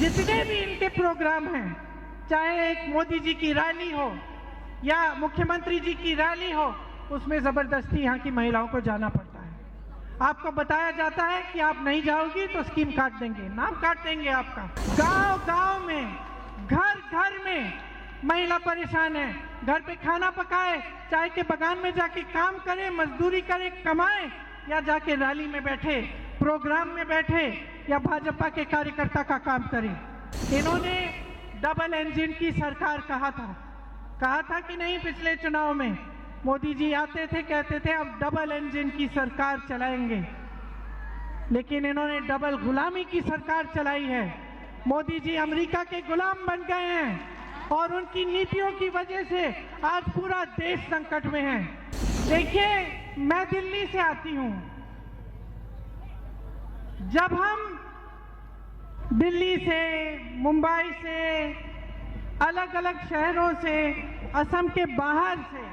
जितने भी इनके प्रोग्राम हैं, चाहे एक मोदी जी की रैली हो या मुख्यमंत्री जी की रैली हो, उसमें जबरदस्ती यहाँ की महिलाओं को जाना पड़ता है। आपको बताया जाता है कि आप नहीं जाओगी तो स्कीम काट देंगे, नाम काट देंगे आपका। गांव गांव में, घर घर में महिला परेशान है। घर पे खाना पकाए, चाय के बगान में जाके काम करे, मजदूरी करे, कमाए, या जाके रैली में बैठे, प्रोग्राम में बैठे, या भाजपा के कार्यकर्ता का काम करे। इन्होंने डबल इंजन की सरकार कहा था कि नहीं? पिछले चुनाव में मोदी जी आते थे, कहते थे अब डबल इंजन की सरकार चलाएंगे, लेकिन इन्होंने डबल गुलामी की सरकार चलाई है। मोदी जी अमेरिका के गुलाम बन गए हैं और उनकी नीतियों की वजह से आज पूरा देश संकट में है। देखिए, मैं दिल्ली से आती हूं। जब हम दिल्ली से, मुंबई से, अलग अलग शहरों से, असम के बाहर से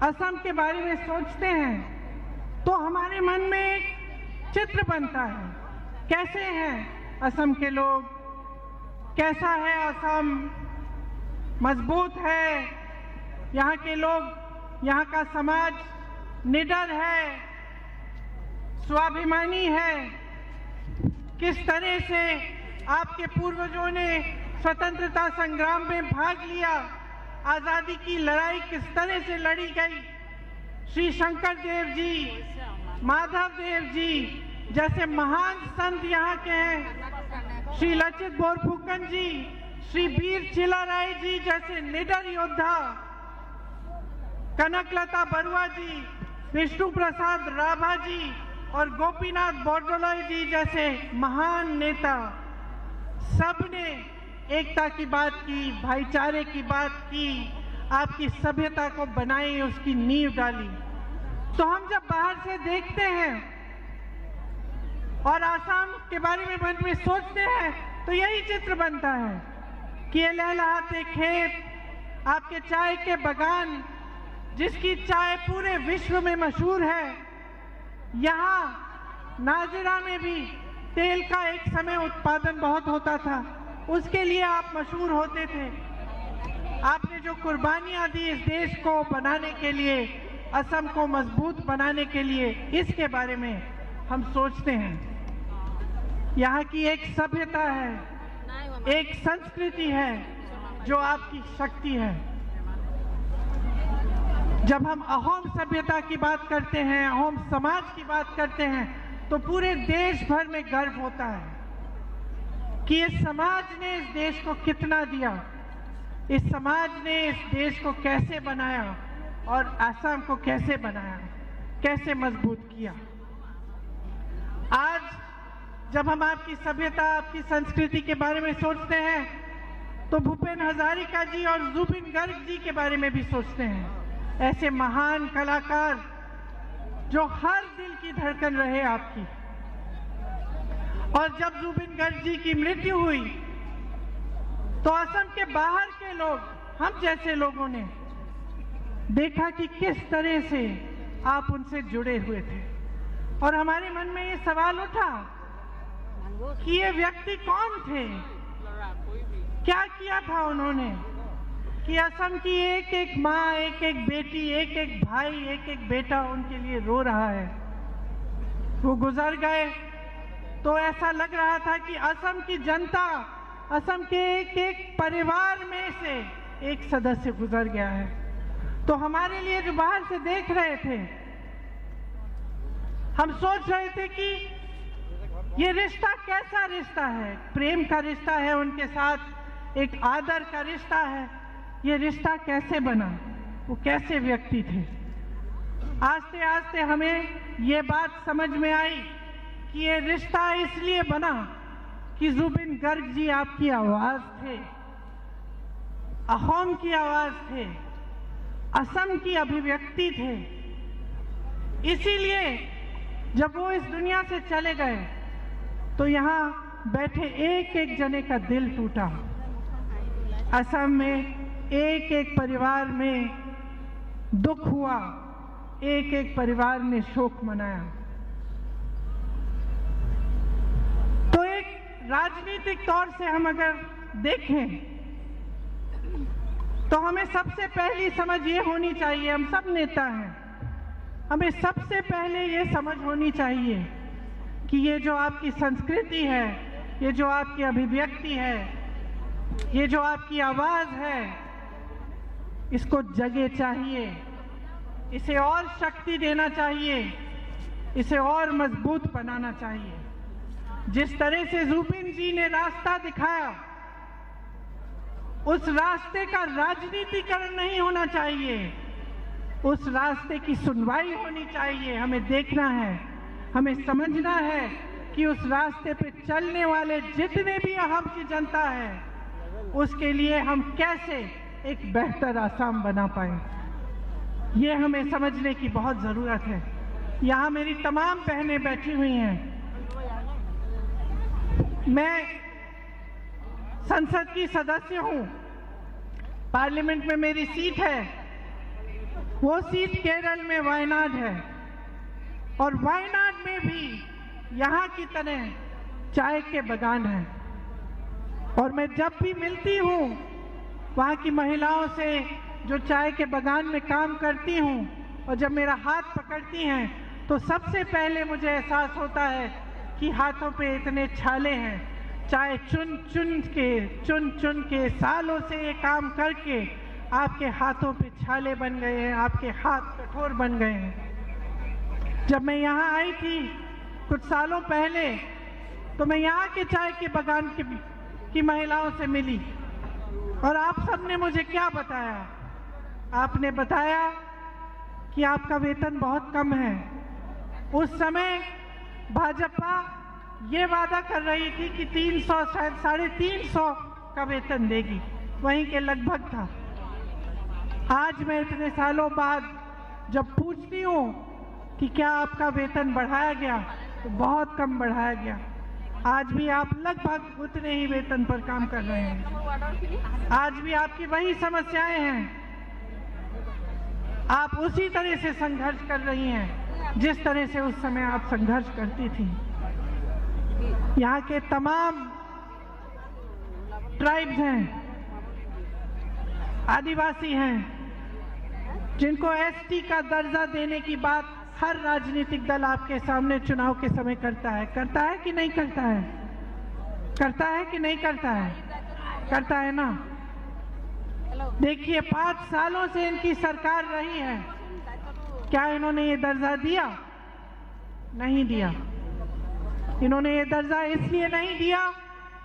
असम के बारे में सोचते हैं तो हमारे मन में एक चित्र बनता है। कैसे हैं असम के लोग, कैसा है असम? मजबूत है यहाँ के लोग, यहाँ का समाज निडर है, स्वाभिमानी है। किस तरह से आपके पूर्वजों ने स्वतंत्रता संग्राम में भाग लिया, आजादी की लड़ाई किस तरह से लड़ी गई। श्री शंकर देव जी, माधव देव जी जैसे महान संत यहाँ के हैं, श्री लचित बोरफुकन जी, श्री वीर चिल्लाराय जी जैसे निडर योद्धा, कनकलता बरुआ जी, विष्णु प्रसाद राभा जी और गोपीनाथ बोरदोलोई जी जैसे महान नेता, सबने एकता की बात की, भाईचारे की बात की, आपकी सभ्यता को बनाई, उसकी नींव डाली। तो हम जब बाहर से देखते हैं और आसाम के बारे में मन में सोचते हैं तो यही चित्र बनता है कि ये लहलहाते खेत, आपके चाय के बगान, जिसकी चाय पूरे विश्व में मशहूर है। यहाँ नाजिरा में भी तेल का एक समय उत्पादन बहुत होता था, उसके लिए आप मशहूर होते थे। आपने जो कुर्बानियां दी इस देश को बनाने के लिए, असम को मजबूत बनाने के लिए, इसके बारे में हम सोचते हैं। यहाँ की एक सभ्यता है, एक संस्कृति है जो आपकी शक्ति है। जब हम अहोम सभ्यता की बात करते हैं, अहोम समाज की बात करते हैं, तो पूरे देश भर में गर्व होता है कि इस समाज ने इस देश को कितना दिया, इस समाज ने इस देश को कैसे बनाया और असम को कैसे बनाया, कैसे मजबूत किया। आज जब हम आपकी सभ्यता, आपकी संस्कृति के बारे में सोचते हैं तो भूपेन हजारिका जी और जुबिन गर्ग जी के बारे में भी सोचते हैं। ऐसे महान कलाकार जो हर दिल की धड़कन रहे आपकी। और जब जुबिन गर्ग जी की मृत्यु हुई तो असम के बाहर के लोग, हम जैसे लोगों ने देखा कि किस तरह से आप उनसे जुड़े हुए थे, और हमारे मन में ये सवाल उठा कि ये व्यक्ति कौन थे, क्या किया था उन्होंने कि असम की एक एक माँ, एक एक बेटी, एक एक भाई, एक एक बेटा उनके लिए रो रहा है। वो गुजर गए तो ऐसा लग रहा था कि असम की जनता, असम के एक एक परिवार में से एक सदस्य गुजर गया है। तो हमारे लिए जो बाहर से देख रहे थे, हम सोच रहे थे कि ये रिश्ता कैसा रिश्ता है, प्रेम का रिश्ता है उनके साथ, एक आदर का रिश्ता है। ये रिश्ता कैसे बना, वो कैसे व्यक्ति थे। आस्ते आस्ते हमें ये बात समझ में आई कि ये रिश्ता इसलिए बना कि जुबिन गर्ग जी आपकी आवाज थे, अहोम की आवाज थे, असम की अभिव्यक्ति थे। इसीलिए जब वो इस दुनिया से चले गए तो यहाँ बैठे एक एक जने का दिल टूटा। असम में एक एक परिवार में दुख हुआ, एक एक परिवार ने शोक मनाया। तो एक राजनीतिक तौर से हम अगर देखें तो हमें सबसे पहली समझ ये होनी चाहिए, हम सब नेता हैं, हमें सबसे पहले ये समझ होनी चाहिए कि ये जो आपकी संस्कृति है, ये जो आपकी अभिव्यक्ति है, ये जो आपकी आवाज़ है, इसको जगह चाहिए, इसे और शक्ति देना चाहिए, इसे और मजबूत बनाना चाहिए। जिस तरह से जुबिन जी ने रास्ता दिखाया, उस रास्ते का राजनीतिकरण नहीं होना चाहिए, उस रास्ते की सुनवाई होनी चाहिए। हमें देखना है, हमें समझना है कि उस रास्ते पे चलने वाले जितने भी अहम की जनता है, उसके लिए हम कैसे एक बेहतर आसाम बना पाए, ये हमें समझने की बहुत ज़रूरत है। यहाँ मेरी तमाम बहनें बैठी हुई हैं। मैं संसद की सदस्य हूँ, पार्लियामेंट में मेरी सीट है, वो सीट केरल में वायनाड है, और वायनाड में भी यहाँ की तरह चाय के बागान हैं। और मैं जब भी मिलती हूँ वहाँ की महिलाओं से जो चाय के बागान में काम करती हूँ, और जब मेरा हाथ पकड़ती हैं तो सबसे पहले मुझे एहसास होता है कि हाथों पे इतने छाले हैं। चाय चुन चुन के सालों से ये काम करके आपके हाथों पे छाले बन गए हैं, आपके हाथ कठोर बन गए हैं। जब मैं यहाँ आई थी कुछ सालों पहले, तो मैं यहाँ के चाय के बागान की महिलाओं से मिली, और आप सबने मुझे क्या बताया? आपने बताया कि आपका वेतन बहुत कम है। उस समय भाजपा ये वादा कर रही थी कि 300 शायद 350 का वेतन देगी, वहीं के लगभग था। आज मैं इतने सालों बाद जब पूछती हूँ कि क्या आपका वेतन बढ़ाया गया, तो बहुत कम बढ़ाया गया। आज भी आप लगभग उतने ही वेतन पर काम कर रहे हैं। आज भी आपकी वही समस्याएं हैं, आप उसी तरह से संघर्ष कर रही हैं जिस तरह से उस समय आप संघर्ष करती थी। यहाँ के तमाम ट्राइब्स हैं, आदिवासी हैं, जिनको एसटी का दर्जा देने की बात हर राजनीतिक दल आपके सामने चुनाव के समय करता है कि नहीं करता है? करता है कि नहीं करता है? करता है ना। देखिए 5 सालों से इनकी सरकार रही है, क्या इन्होंने ये दर्जा दिया? नहीं दिया। इन्होंने ये दर्जा इसलिए नहीं दिया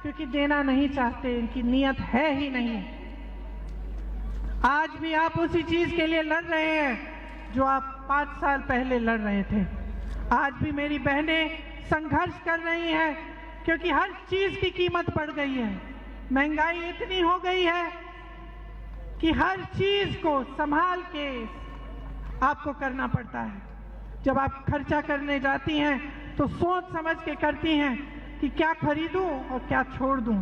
क्योंकि देना नहीं चाहते, इनकी नीयत है ही नहीं। आज भी आप उसी चीज के लिए लड़ रहे हैं जो आप 5 साल पहले लड़ रहे थे। आज भी मेरी बहनें संघर्ष कर रही हैं क्योंकि हर चीज की कीमत बढ़ गई है। महंगाई इतनी हो गई है कि हर चीज को संभाल के आपको करना पड़ता है। जब आप खर्चा करने जाती हैं तो सोच समझ के करती हैं कि क्या खरीदूं और क्या छोड़ दूं।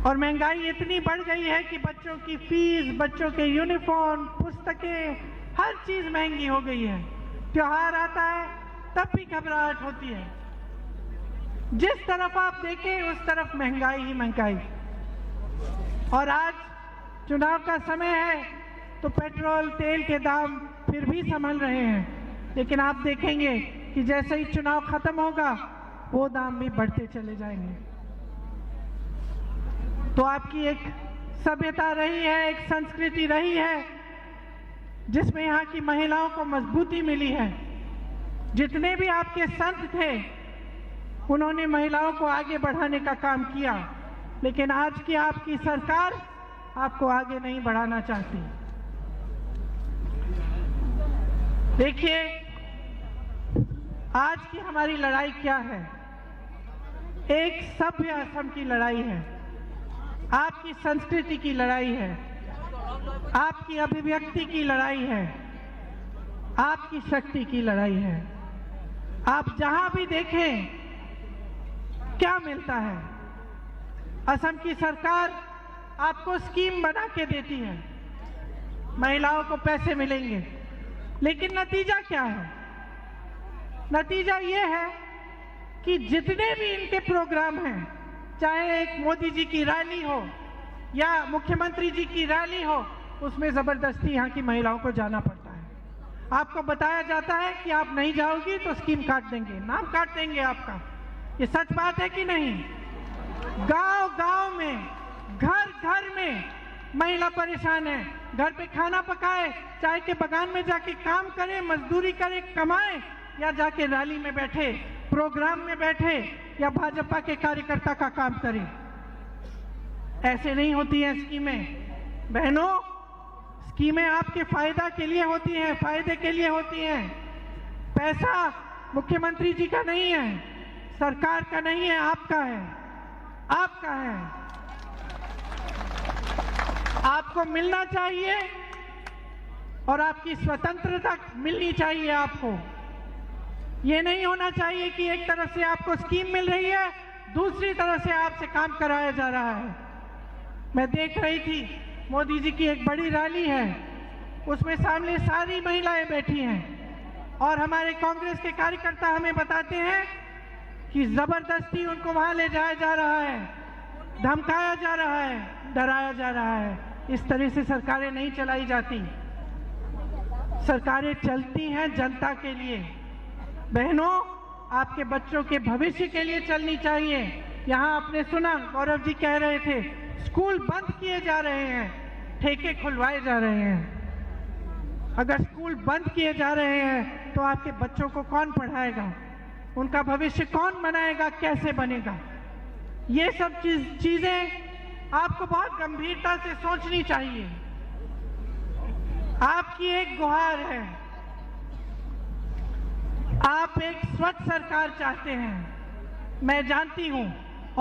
और महंगाई इतनी बढ़ गई है कि बच्चों की फीस, बच्चों के यूनिफॉर्म, पुस्तकें, हर चीज महंगी हो गई है। त्योहार आता है तब भी घबराहट होती है। जिस तरफ आप देखें उस तरफ महंगाई ही महंगाई। और आज चुनाव का समय है तो पेट्रोल तेल के दाम फिर भी संभल रहे हैं, लेकिन आप देखेंगे कि जैसे ही चुनाव खत्म होगा वो दाम भी बढ़ते चले जाएंगे। तो आपकी एक सभ्यता रही है, एक संस्कृति रही है जिसमें यहाँ की महिलाओं को मजबूती मिली है। जितने भी आपके संत थे उन्होंने महिलाओं को आगे बढ़ाने का काम किया, लेकिन आज की आपकी सरकार आपको आगे नहीं बढ़ाना चाहती। देखिए आज की हमारी लड़ाई क्या है? एक सभ्य असम की लड़ाई है, आपकी संस्कृति की लड़ाई है, आपकी अभिव्यक्ति की लड़ाई है, आपकी शक्ति की लड़ाई है। आप जहां भी देखें क्या मिलता है? असम की सरकार आपको स्कीम बना के देती है, महिलाओं को पैसे मिलेंगे, लेकिन नतीजा क्या है? नतीजा ये है कि जितने भी इनके प्रोग्राम हैं, चाहे एक मोदी जी की रैली हो या मुख्यमंत्री जी की रैली हो, उसमें जबरदस्ती यहाँ की महिलाओं को जाना पड़ता है। आपको बताया जाता है कि आप नहीं जाओगी तो स्कीम काट देंगे, नाम काट देंगे आपका। ये सच बात है कि नहीं? गांव गांव में, घर घर में महिला परेशान है। घर पे खाना पकाए, चाय के बगान में जाके काम करे, मजदूरी करे, कमाए, या जाके रैली में बैठे, प्रोग्राम में बैठे, या भाजपा के कार्यकर्ता का काम करे। ऐसे नहीं होती हैं स्कीमें। बहनों, स्कीमें आपके फायदा के लिए होती हैं, फायदे के लिए होती हैं। पैसा मुख्यमंत्री जी का नहीं है, सरकार का नहीं है, आपका है, आपका है। आपको मिलना चाहिए और आपकी स्वतंत्रता मिलनी चाहिए आपको। ये नहीं होना चाहिए कि एक तरफ से आपको स्कीम मिल रही है, दूसरी तरफ से आपसे काम कराया जा रहा है। मैं देख रही थी, मोदी जी की एक बड़ी रैली है, उसमें सामने सारी महिलाएं बैठी हैं और हमारे कांग्रेस के कार्यकर्ता हमें बताते हैं कि जबरदस्ती उनको वहां ले जाया जा रहा है, धमकाया जा रहा है, डराया जा रहा है। इस तरह से सरकारें नहीं चलाई जाती। सरकारें चलती हैं जनता के लिए। बहनों, आपके बच्चों के भविष्य के लिए चलनी चाहिए। यहाँ आपने सुना, गौरव जी कह रहे थे, स्कूल बंद किए जा रहे हैं, ठेके खुलवाए जा रहे हैं। अगर स्कूल बंद किए जा रहे हैं तो आपके बच्चों को कौन पढ़ाएगा? उनका भविष्य कौन बनाएगा? कैसे बनेगा? ये सब चीजें आपको बहुत गंभीरता से सोचनी चाहिए। आपकी एक गुहार है, आप एक स्वच्छ सरकार चाहते हैं। मैं जानती हूं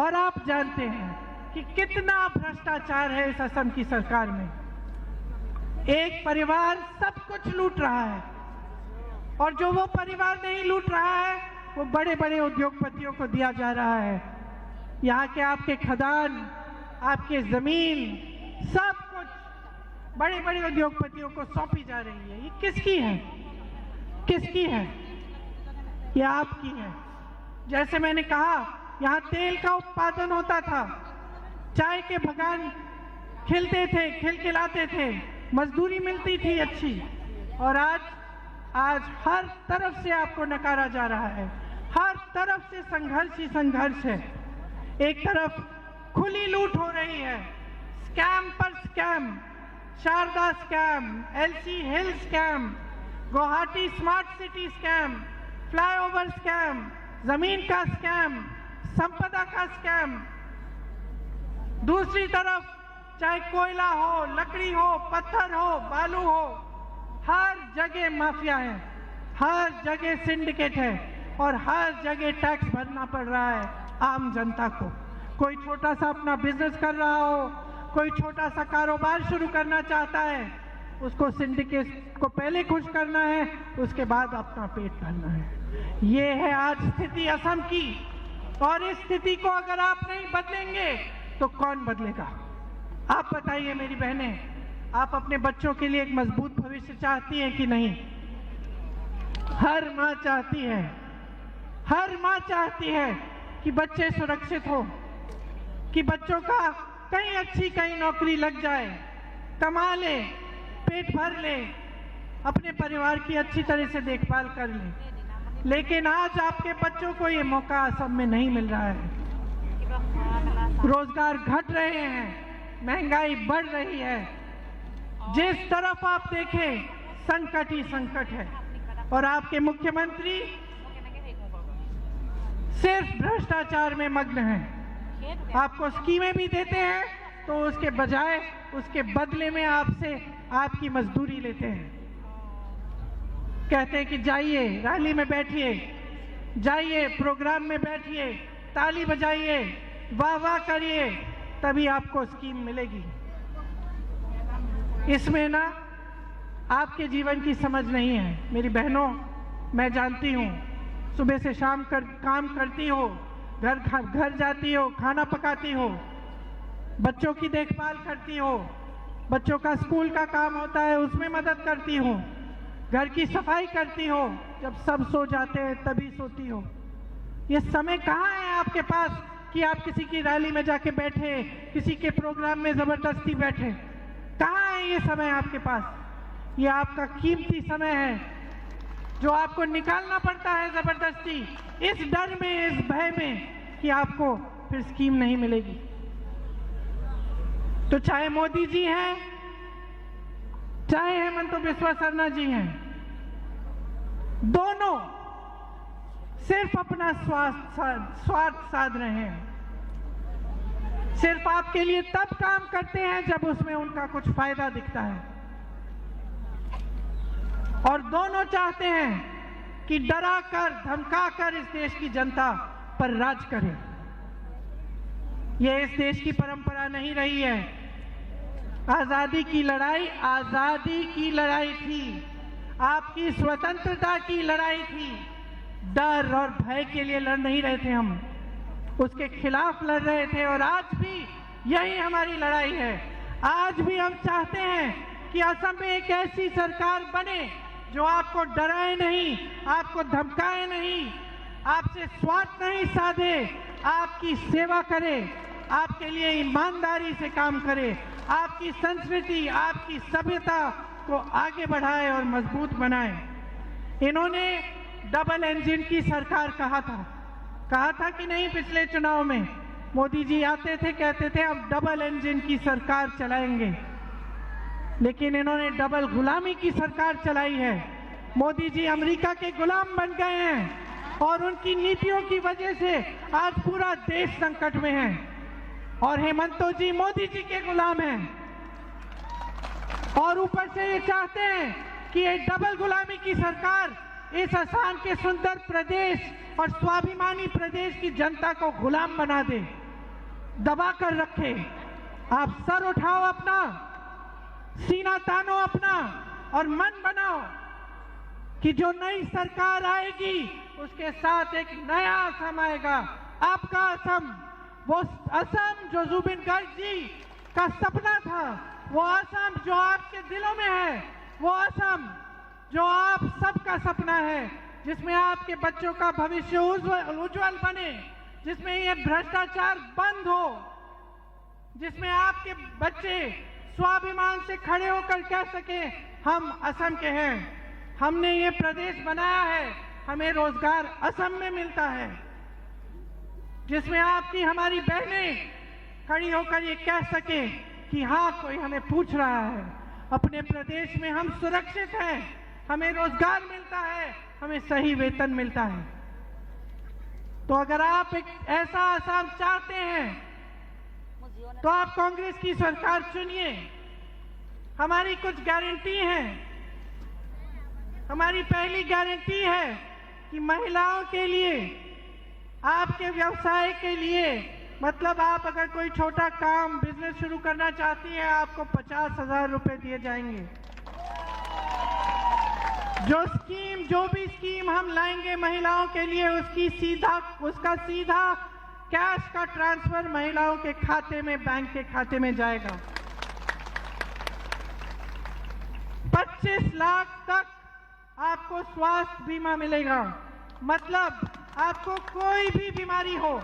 और आप जानते हैं कि कितना भ्रष्टाचार है इस असम की सरकार में। एक परिवार सब कुछ लूट रहा है और जो वो परिवार नहीं लूट रहा है वो बड़े बड़े उद्योगपतियों को दिया जा रहा है। यहाँ के आपके खदान, आपके जमीन, सब कुछ बड़े बड़े उद्योगपतियों को सौंपी जा रही है। ये किसकी है? किसकी है? ये आपकी है। जैसे मैंने कहा, यहाँ तेल का उत्पादन होता था, चाय के बगान खिलते थे, खिलखिलाते थे, मजदूरी मिलती थी अच्छी, और आज हर तरफ से आपको नकारा जा रहा है। हर तरफ से संघर्ष ही संघर्ष है। एक तरफ खुली लूट हो रही है, स्कैम पर scam, Sharda scam, LC hill scam, Guwahati smart city scam, flyover scam, जमीन का स्कैम, संपदा का स्कैम। दूसरी तरफ चाहे कोयला हो, लकड़ी हो, पत्थर हो, बालू हो, हर जगह माफिया है, हर जगह सिंडिकेट है और हर जगह टैक्स भरना पड़ रहा है आम जनता को। कोई छोटा सा अपना बिजनेस कर रहा हो, कोई छोटा सा कारोबार शुरू करना चाहता है, उसको सिंडिकेट को पहले खुश करना है, उसके बाद अपना पेट भरना है। ये है आज स्थिति असम की, और इस स्थिति को अगर आप नहीं बदलेंगे तो कौन बदलेगा? आप बताइए मेरी बहनें, आप अपने बच्चों के लिए एक मजबूत भविष्य चाहती हैं कि नहीं? हर माँ चाहती है, हर माँ चाहती है कि बच्चे सुरक्षित हो, कि बच्चों का कहीं अच्छी कहीं नौकरी लग जाए, कमा ले, पेट भर ले, अपने परिवार की अच्छी तरह से देखभाल कर ले। लेकिन आज आपके बच्चों को ये मौका असम में नहीं मिल रहा है। रोजगार घट रहे हैं, महंगाई बढ़ रही है, जिस तरफ आप देखें संकट ही संकट है। और आपके मुख्यमंत्री सिर्फ भ्रष्टाचार में मग्न हैं। आपको स्कीमें भी देते हैं तो उसके बजाय, उसके बदले में आपसे आपकी मजदूरी लेते हैं। कहते हैं कि जाइए रैली में बैठिए, जाइए प्रोग्राम में बैठिए, ताली बजाइए, वाह वाह करिए, तभी आपको स्कीम मिलेगी। इसमें ना आपके जीवन की समझ नहीं है। मेरी बहनों, मैं जानती हूँ, सुबह से शाम काम करती हो, घर जाती हो, खाना पकाती हो, बच्चों की देखभाल करती हो, बच्चों का स्कूल का काम होता है उसमें मदद करती हो, घर की सफाई करती हो, जब सब सो जाते हैं तभी सोती हो। ये समय कहाँ है आपके पास कि आप किसी की रैली में जाके बैठे, किसी के प्रोग्राम में जबरदस्ती बैठे? कहाँ है ये समय आपके पास? ये आपका कीमती समय है जो आपको निकालना पड़ता है जबरदस्ती, इस डर में, इस भय में कि आपको फिर स्कीम नहीं मिलेगी। तो चाहे मोदी जी हैं, चाहे हेमंत बिस्वा शर्मा जी हैं, दोनों सिर्फ अपना स्वार्थ साध रहे हैं। सिर्फ आपके लिए तब काम करते हैं जब उसमें उनका कुछ फायदा दिखता है, और दोनों चाहते हैं कि डरा कर, धमका कर इस देश की जनता पर राज करें। यह इस देश की परंपरा नहीं रही है। आजादी की लड़ाई थी, आपकी स्वतंत्रता की लड़ाई थी। डर और भय के लिए लड़ नहीं रहे थे, हम उसके खिलाफ लड़ रहे थे, और आज भी यही हमारी लड़ाई है। आज भी हम चाहते हैं कि असम में एक ऐसी सरकार बने जो आपको डराए नहीं, आपको धमकाए नहीं, आपसे स्वार्थ नहीं साधे, आपकी सेवा करे, आपके लिए ईमानदारी से काम करे, आपकी संस्कृति, आपकी सभ्यता को आगे बढ़ाए और मजबूत बनाए। इन्होंने डबल इंजन की सरकार कहा था कि नहीं? पिछले चुनाव में मोदी जी आते थे, कहते थे अब डबल इंजन की सरकार चलाएंगे, लेकिन इन्होंने डबल गुलामी की सरकार चलाई है। मोदी जी अमेरिका के गुलाम बन गए हैं, और उनकी नीतियों की वजह से आज पूरा देश संकट में है, और हेमंत जी मोदी जी के गुलाम हैं, और ऊपर से ये चाहते हैं कि ये डबल गुलामी की सरकार इस असम के सुंदर प्रदेश और स्वाभिमानी प्रदेश की जनता को गुलाम बना दे, दबा कर रखे। आप सर उठाओ अपना, सीना तानो अपना, और मन बनाओ कि जो नई सरकार आएगी उसके साथ एक नया असम आएगा, आपका असम, वो असम जो जुबिन गर्ग जी का सपना था, वो असम जो आपके दिलों में है, वो असम जो आप सबका सपना है, जिसमें आपके बच्चों का भविष्य उज्जवल बने, जिसमें ये भ्रष्टाचार बंद हो, जिसमें आपके बच्चे स्वाभिमान से खड़े होकर कह सके हम असम के हैं, हमने ये प्रदेश बनाया है, हमें रोजगार असम में मिलता है, जिसमें आपकी हमारी बहनें खड़ी होकर ये कह सके कि हाँ, कोई हमें पूछ रहा है, अपने प्रदेश में हम सुरक्षित हैं, हमें रोजगार मिलता है, हमें सही वेतन मिलता है। तो अगर आप एक ऐसा असम चाहते हैं तो आप कांग्रेस की सरकार चुनिए। हमारी कुछ गारंटी हैं। हमारी पहली गारंटी है कि महिलाओं के लिए, आपके व्यवसाय के लिए, मतलब आप अगर कोई छोटा काम, बिजनेस शुरू करना चाहती है, आपको 50,000 रुपए दिए जाएंगे। जो भी स्कीम हम लाएंगे महिलाओं के लिए, उसका सीधा कैश का ट्रांसफर महिलाओं के खाते में, बैंक के खाते में जाएगा। 25 लाख तक आपको स्वास्थ्य बीमा मिलेगा। मतलब आपको कोई भी बीमारी हो,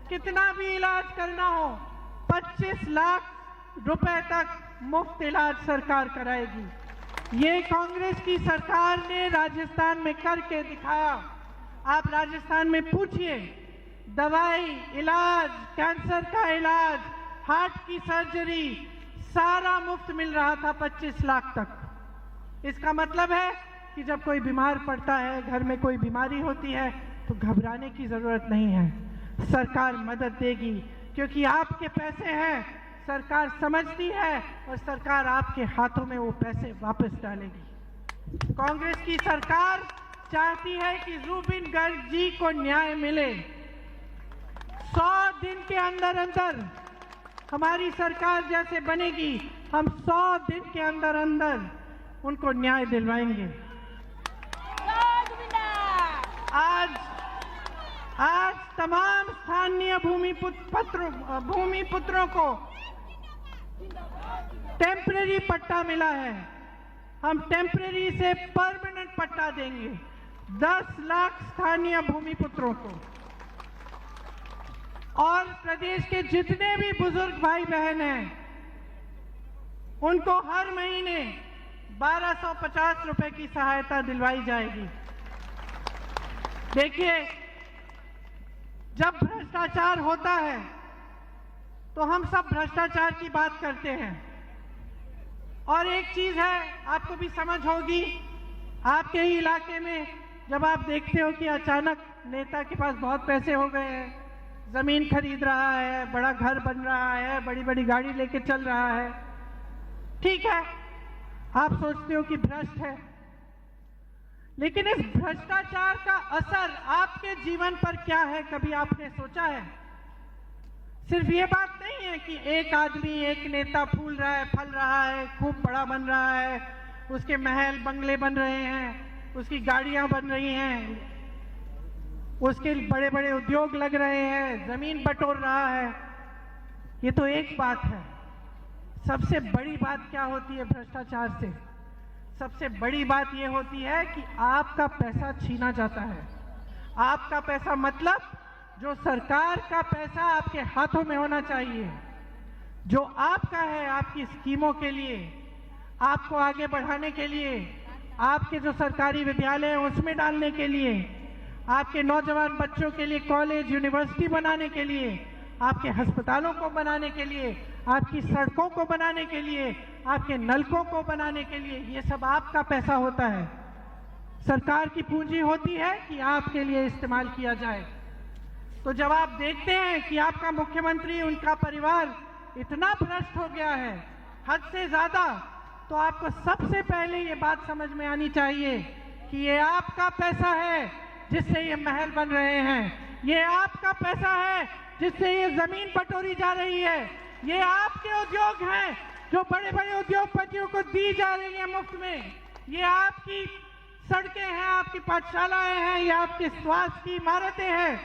कितना भी इलाज करना हो, 25 लाख रुपए तक मुफ्त इलाज सरकार कराएगी। ये कांग्रेस की सरकार ने राजस्थान में करके दिखाया। आप राजस्थान में पूछिए, दवाई, इलाज, कैंसर का इलाज, हार्ट की सर्जरी, सारा मुफ्त मिल रहा था 25 लाख तक। इसका मतलब है कि जब कोई बीमार पड़ता है, घर में कोई बीमारी होती है, तो घबराने की जरूरत नहीं है, सरकार मदद देगी, क्योंकि आपके पैसे हैं, सरकार समझती है, और सरकार आपके हाथों में वो पैसे वापस डालेगी। कांग्रेस की सरकार चाहती है कि जुबिन गर्ग जी को न्याय मिले। 100 दिन के अंदर अंदर हमारी सरकार जैसे बनेगी, हम 100 दिन के अंदर अंदर उनको न्याय दिलवाएंगे। आज तमाम स्थानीय भूमिपुत्रों को टेम्परेरी पट्टा मिला है। हम टेम्परेरी से परमानेंट पट्टा देंगे 10 लाख स्थानीय भूमिपुत्रों को। और प्रदेश के जितने भी बुजुर्ग भाई बहन हैं उनको हर महीने 1250 रुपए की सहायता दिलवाई जाएगी। देखिए, जब भ्रष्टाचार होता है तो हम सब भ्रष्टाचार की बात करते हैं, और एक चीज है आपको भी समझ होगी, आपके ही इलाके में जब आप देखते हो कि अचानक नेता के पास बहुत पैसे हो गए हैं, जमीन खरीद रहा है, बड़ा घर बन रहा है, बड़ी बड़ी गाड़ी लेके चल रहा है, ठीक है, आप सोचते हो कि भ्रष्ट है, लेकिन इस भ्रष्टाचार का असर आपके जीवन पर क्या है, कभी आपने सोचा है? सिर्फ ये बात नहीं है कि एक आदमी, एक नेता फूल रहा है, फल रहा है, खूब बड़ा बन रहा है, उसके महल बंगले बन रहे हैं, उसकी गाड़ियां बन रही हैं, उसके बड़े बड़े उद्योग लग रहे हैं, जमीन बटोर रहा है। ये तो एक बात है। सबसे बड़ी बात क्या होती है भ्रष्टाचार से? सबसे बड़ी बात यह होती है कि आपका पैसा छीना जाता है। आपका पैसा मतलब जो सरकार का पैसा आपके हाथों में होना चाहिए, जो आपका है, आपकी स्कीमों के लिए, आपको आगे बढ़ाने के लिए, आपके जो सरकारी विद्यालय हैं उसमें डालने के लिए, आपके नौजवान बच्चों के लिए कॉलेज यूनिवर्सिटी बनाने के लिए, आपके अस्पतालों को बनाने के लिए, आपकी सड़कों को बनाने के लिए, आपके नलकों को बनाने के लिए, ये सब आपका पैसा होता है। सरकार की पूंजी होती है कि आपके लिए इस्तेमाल किया जाए। तो जब आप देखते हैं कि आपका मुख्यमंत्री, उनका परिवार इतना भ्रष्ट हो गया है हद से ज्यादा, तो आपको सबसे पहले ये बात समझ में आनी चाहिए कि ये आपका पैसा है जिससे ये महल बन रहे हैं, ये आपका पैसा है जिससे ये जमीन बटोरी जा रही है, ये आपके उद्योग हैं जो बड़े बड़े उद्योगपतियों को दी जा रही है मुफ्त में, ये आपकी सड़कें हैं, आपकी पाठशालाएं हैं, ये आपके स्वास्थ्य की इमारतें हैं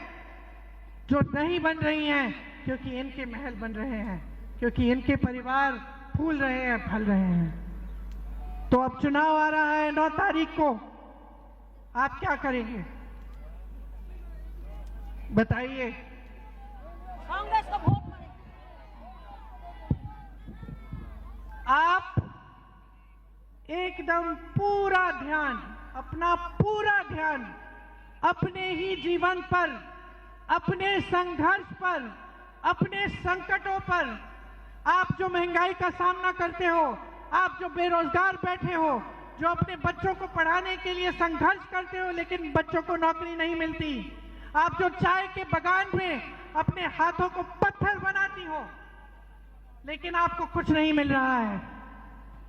जो नहीं बन रही हैं क्योंकि इनके महल बन रहे हैं, क्योंकि इनके परिवार फूल रहे हैं, फल रहे हैं। तो अब चुनाव आ रहा है 9 तारीख को, आप क्या करेंगे बताइए? कांग्रेस को वोट करें। आप एकदम पूरा ध्यान, अपना पूरा ध्यान अपने ही जीवन पर, अपने संघर्ष पर, अपने संकटों पर, आप जो महंगाई का सामना करते हो, आप जो बेरोजगार बैठे हो, जो अपने बच्चों को पढ़ाने के लिए संघर्ष करते हो लेकिन बच्चों को नौकरी नहीं मिलती, आप जो चाय के बगान में अपने हाथों को पत्थर बनाती हो लेकिन आपको कुछ नहीं मिल रहा है,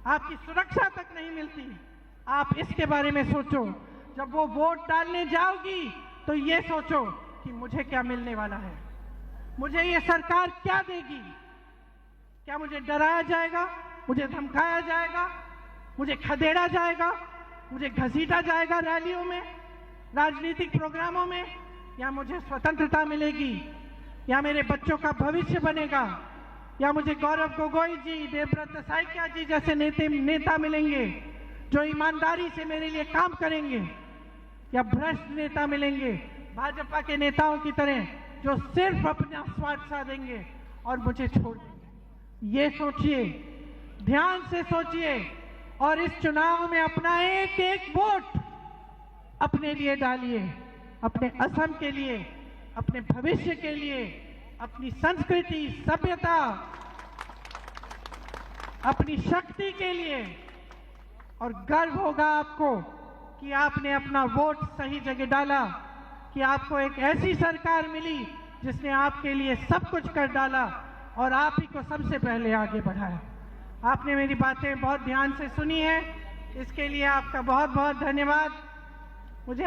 आपकी सुरक्षा तक नहीं मिलती, आप इसके बारे में सोचो। जब वो वोट डालने जाओगी तो ये सोचो कि मुझे क्या मिलने वाला है, मुझे ये सरकार क्या देगी, क्या मुझे डराया जाएगा, मुझे धमकाया जाएगा, मुझे खदेड़ा जाएगा, मुझे घसीटा जाएगा रैलियों में, राजनीतिक प्रोग्रामों में, या मुझे स्वतंत्रता मिलेगी, या मेरे बच्चों का भविष्य बनेगा, या मुझे गौरव गोगोई जी, देवव्रत साइकिया जी जैसे नेता मिलेंगे जो ईमानदारी से मेरे लिए काम करेंगे, या भ्रष्ट नेता मिलेंगे भाजपा के नेताओं की तरह जो सिर्फ अपना स्वार्थ साधेंगे और मुझे छोड़ देंगे। ये सोचिए, ध्यान से सोचिए, और इस चुनाव में अपना एक एक वोट अपने लिए डालिए, अपने असम के लिए, अपने भविष्य के लिए, अपनी संस्कृति, सभ्यता, अपनी शक्ति के लिए। और गर्व होगा आपको कि आपने अपना वोट सही जगह डाला, कि आपको एक ऐसी सरकार मिली जिसने आपके लिए सब कुछ कर डाला और आप ही को सबसे पहले आगे बढ़ाया। आपने मेरी बातें बहुत ध्यान से सुनी है, इसके लिए आपका बहुत बहुत धन्यवाद। मुझे